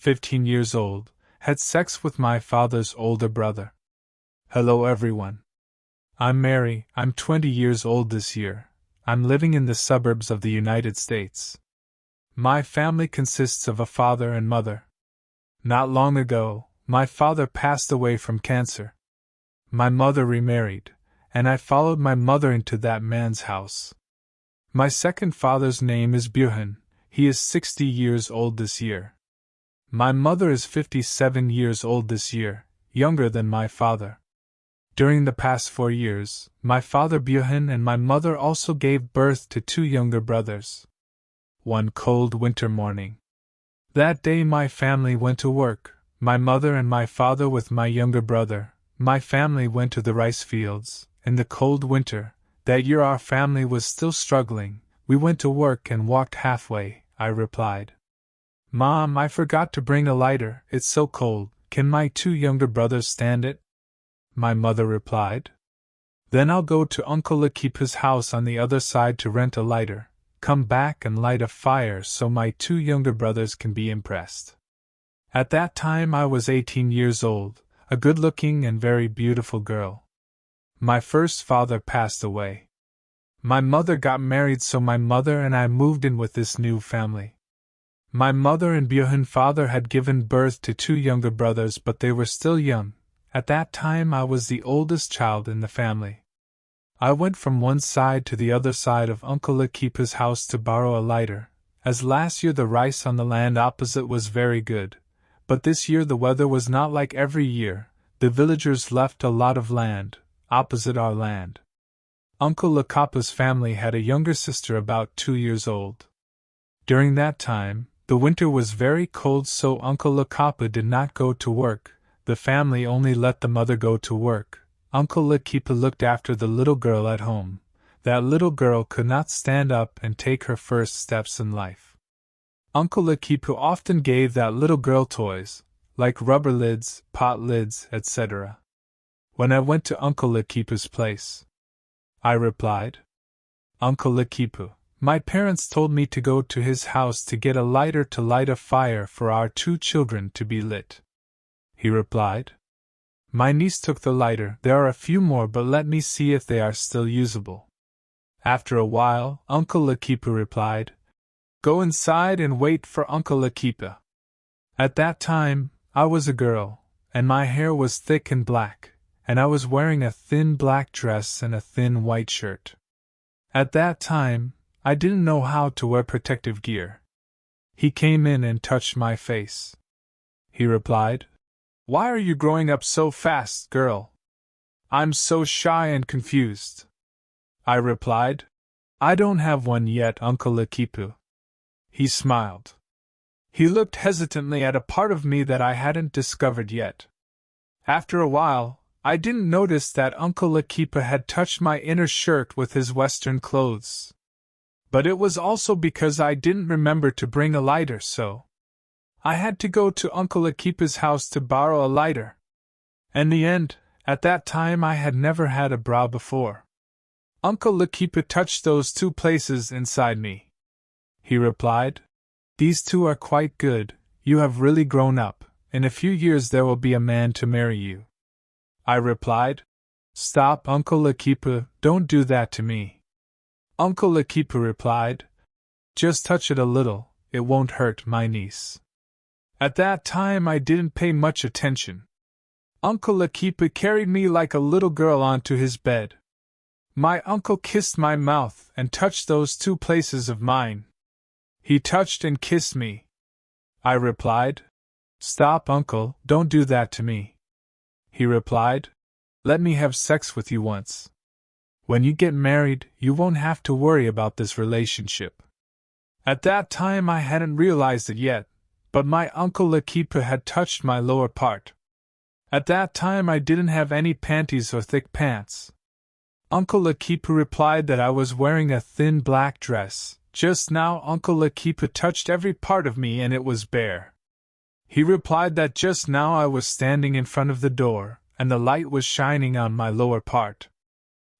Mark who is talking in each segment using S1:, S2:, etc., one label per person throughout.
S1: 15 years old, had sex with my father's older brother. Hello everyone. I'm Mary, I'm 20 years old this year. I'm living in the suburbs of the United States. My family consists of a father and mother. Not long ago, my father passed away from cancer. My mother remarried, and I followed my mother into that man's house. My second father's name is Björn. He is 60 years old this year. My mother is 57 years old this year, younger than my father. During the past 4 years, my father Björn and my mother also gave birth to 2 younger brothers. One cold winter morning. That day my family went to work, my mother and my father with my younger brother. My family went to the rice fields. In the cold winter, that year our family was still struggling. We went to work and walked halfway, I replied. Mom, I forgot to bring a lighter, it's so cold, can my 2 younger brothers stand it? My mother replied. Then I'll go to Uncle Lakepu's house on the other side to rent a lighter, come back and light a fire so my 2 younger brothers can be impressed. At that time I was 18 years old, a good-looking and very beautiful girl. My first father passed away. My mother got married, so my mother and I moved in with this new family. My mother and Björn's father had given birth to 2 younger brothers, but they were still young. At that time I was the oldest child in the family. I went from one side to the other side of Uncle Lakepu's house to borrow a lighter, as last year the rice on the land opposite was very good, but this year the weather was not like every year. The villagers left a lot of land opposite our land. Uncle Lakepu's family had a younger sister about 2 years old. During that time, the winter was very cold, so Uncle Lakepu did not go to work. The family only let the mother go to work. Uncle Lakepu looked after the little girl at home. That little girl could not stand up and take her first steps in life. Uncle Lakepu often gave that little girl toys, like rubber lids, pot lids, etc. When I went to Uncle Lakepu's place, I replied, Uncle Lakepu, my parents told me to go to his house to get a lighter to light a fire for our 2 children to be lit. He replied. My niece took the lighter. There are a few more, but let me see if they are still usable. After a while, Uncle Lakepu replied, Go inside and wait for Uncle Lakepu. At that time, I was a girl, and my hair was thick and black, and I was wearing a thin black dress and a thin white shirt. At that time, I didn't know how to wear protective gear. He came in and touched my face. He replied, Why are you growing up so fast, girl? I'm so shy and confused. I replied, I don't have one yet, Uncle Lakepu. He smiled. He looked hesitantly at a part of me that I hadn't discovered yet. After a while, I didn't notice that Uncle Lakepu had touched my inner shirt with his Western clothes. But it was also because I didn't remember to bring a lighter, so I had to go to Uncle Lakepu's house to borrow a lighter. In the end, at that time I had never had a bra before. Uncle Lakepu touched those 2 places inside me. He replied, These 2 are quite good, you have really grown up. In a few years there will be a man to marry you. I replied, Stop, Uncle Lakepu, don't do that to me. Uncle Lakepu replied, Just touch it a little, it won't hurt my niece. At that time I didn't pay much attention. Uncle Lakepu carried me like a little girl onto his bed. My uncle kissed my mouth and touched those 2 places of mine. He touched and kissed me. I replied, Stop, uncle, don't do that to me. He replied, Let me have sex with you once. When you get married, you won't have to worry about this relationship. At that time I hadn't realized it yet, but my Uncle Lakepu had touched my lower part. At that time I didn't have any panties or thick pants. Uncle Lakepu replied that I was wearing a thin black dress. Just now Uncle Lakepu touched every part of me and it was bare. He replied that just now I was standing in front of the door, and the light was shining on my lower part.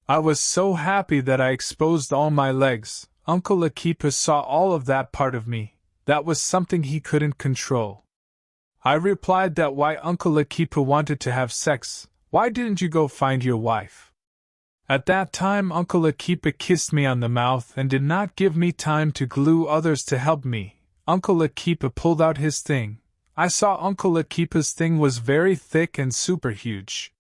S1: I was so happy that I exposed all my legs. Uncle Lakepu saw all of that part of me. That was something he couldn't control. I replied that why Uncle Lakepu wanted to have sex, why didn't you go find your wife? At that time Uncle Lakepu kissed me on the mouth and did not give me time to glue others to help me. Uncle Lakepu pulled out his thing. I saw Uncle Lakepu's thing was very thick and super huge.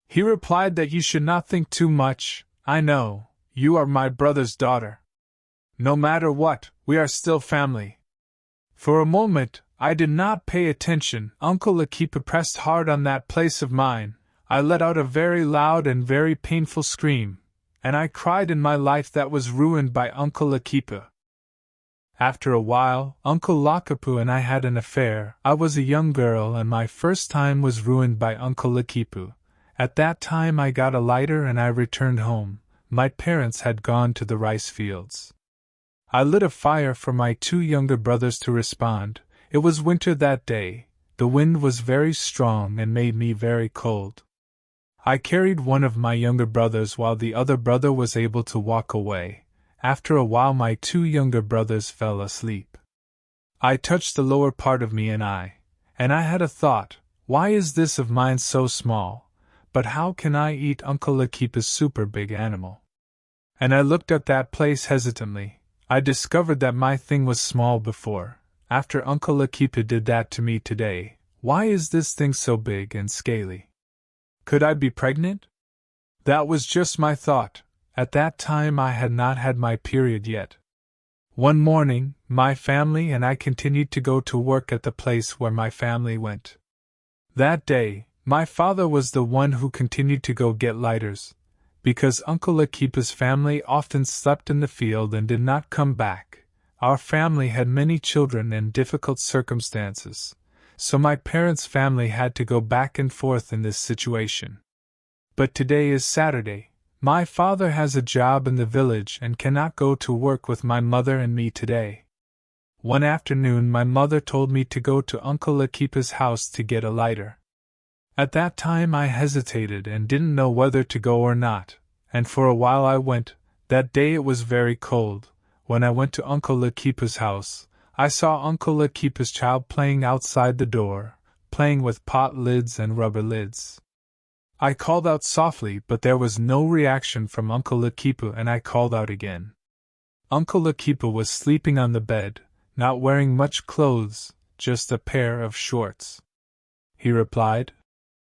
S1: He replied that you should not think too much. I know, you are my brother's daughter. No matter what, we are still family. For a moment, I did not pay attention. Uncle Lakepu pressed hard on that place of mine. I let out a very loud and very painful scream, and I cried in my life that was ruined by Uncle Lakepu. After a while, Uncle Lakepu and I had an affair. I was a young girl and my first time was ruined by Uncle Lakepu. At that time I got a lighter and I returned home. My parents had gone to the rice fields. I lit a fire for my 2 younger brothers to respond. It was winter that day. The wind was very strong and made me very cold. I carried one of my younger brothers while the other brother was able to walk away. After a while my 2 younger brothers fell asleep. I touched the lower part of me and I had a thought, why is this of mine so small? But how can I eat Uncle Lakepu's super big animal? And I looked at that place hesitantly. I discovered that my thing was small before. After Uncle Lakepu did that to me today, why is this thing so big and scaly? Could I be pregnant? That was just my thought. At that time I had not had my period yet. One morning, my family and I continued to go to work at the place where my family went. That day, my father was the one who continued to go get lighters, because Uncle Lakepu's family often slept in the field and did not come back. Our family had many children and difficult circumstances, so my parents' family had to go back and forth in this situation. But today is Saturday. My father has a job in the village and cannot go to work with my mother and me today. One afternoon my mother told me to go to Uncle Lakepu's house to get a lighter. At that time I hesitated and didn't know whether to go or not, and for a while I went. That day it was very cold. When I went to Uncle Lakepu's house, I saw Uncle Lakepu's child playing outside the door, playing with pot lids and rubber lids. I called out softly, but there was no reaction from Uncle Lakepu, and I called out again. Uncle Lakepu was sleeping on the bed, not wearing much clothes, just a pair of shorts. He replied,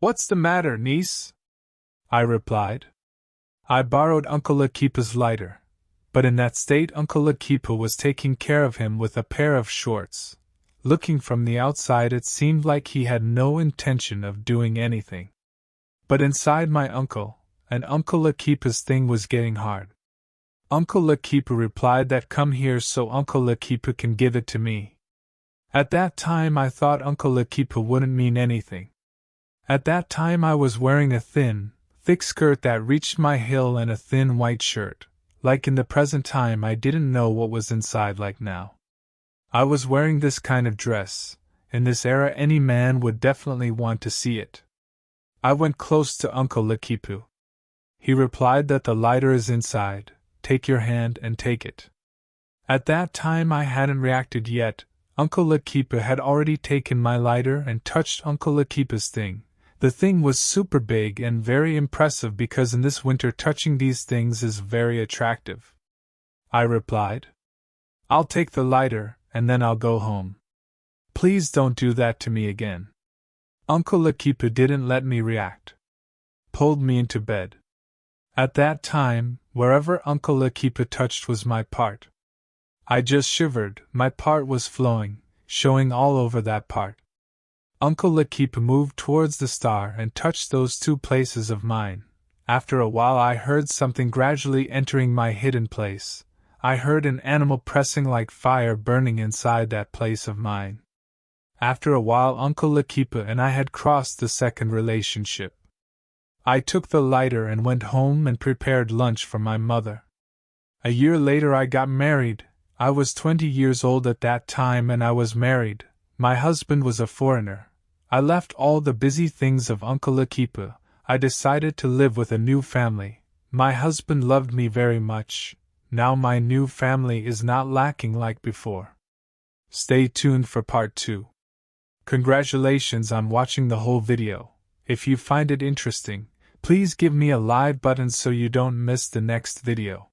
S1: "What's the matter, niece?" I replied, "I borrowed Uncle Lakepu's lighter." But in that state Uncle Lakepu was taking care of him with a pair of shorts. Looking from the outside it seemed like he had no intention of doing anything. But inside my uncle and Uncle Lakepu's thing was getting hard. Uncle Lakepu replied that come here so Uncle Lakepu can give it to me. At that time I thought Uncle Lakepu wouldn't mean anything. At that time I was wearing a thin, thick skirt that reached my heel and a thin white shirt. Like in the present time I didn't know what was inside like now. I was wearing this kind of dress. In this era any man would definitely want to see it. I went close to Uncle Lakepu. He replied that the lighter is inside, take your hand and take it. At that time I hadn't reacted yet. Uncle Lakepu had already taken my lighter and touched Uncle Lakepu's thing. The thing was super big and very impressive because in this winter touching these things is very attractive. I replied, "I'll take the lighter and then I'll go home. Please don't do that to me again." Uncle Lakepu didn't let me react. Pulled me into bed. At that time, wherever Uncle Lakepu touched was my part. I just shivered, my part was flowing, showing all over that part. Uncle Lakepu moved towards the star and touched those 2 places of mine. After a while I heard something gradually entering my hidden place. I heard an animal pressing like fire burning inside that place of mine. After a while Uncle Lakepu and I had crossed the second relationship. I took the lighter and went home and prepared lunch for my mother. A year later I got married. I was 20 years old at that time and I was married. My husband was a foreigner. I left all the busy things of Uncle Lakepu. I decided to live with a new family. My husband loved me very much. Now my new family is not lacking like before. Stay tuned for part 2. Congratulations on watching the whole video. If you find it interesting, please give me a like button so you don't miss the next video.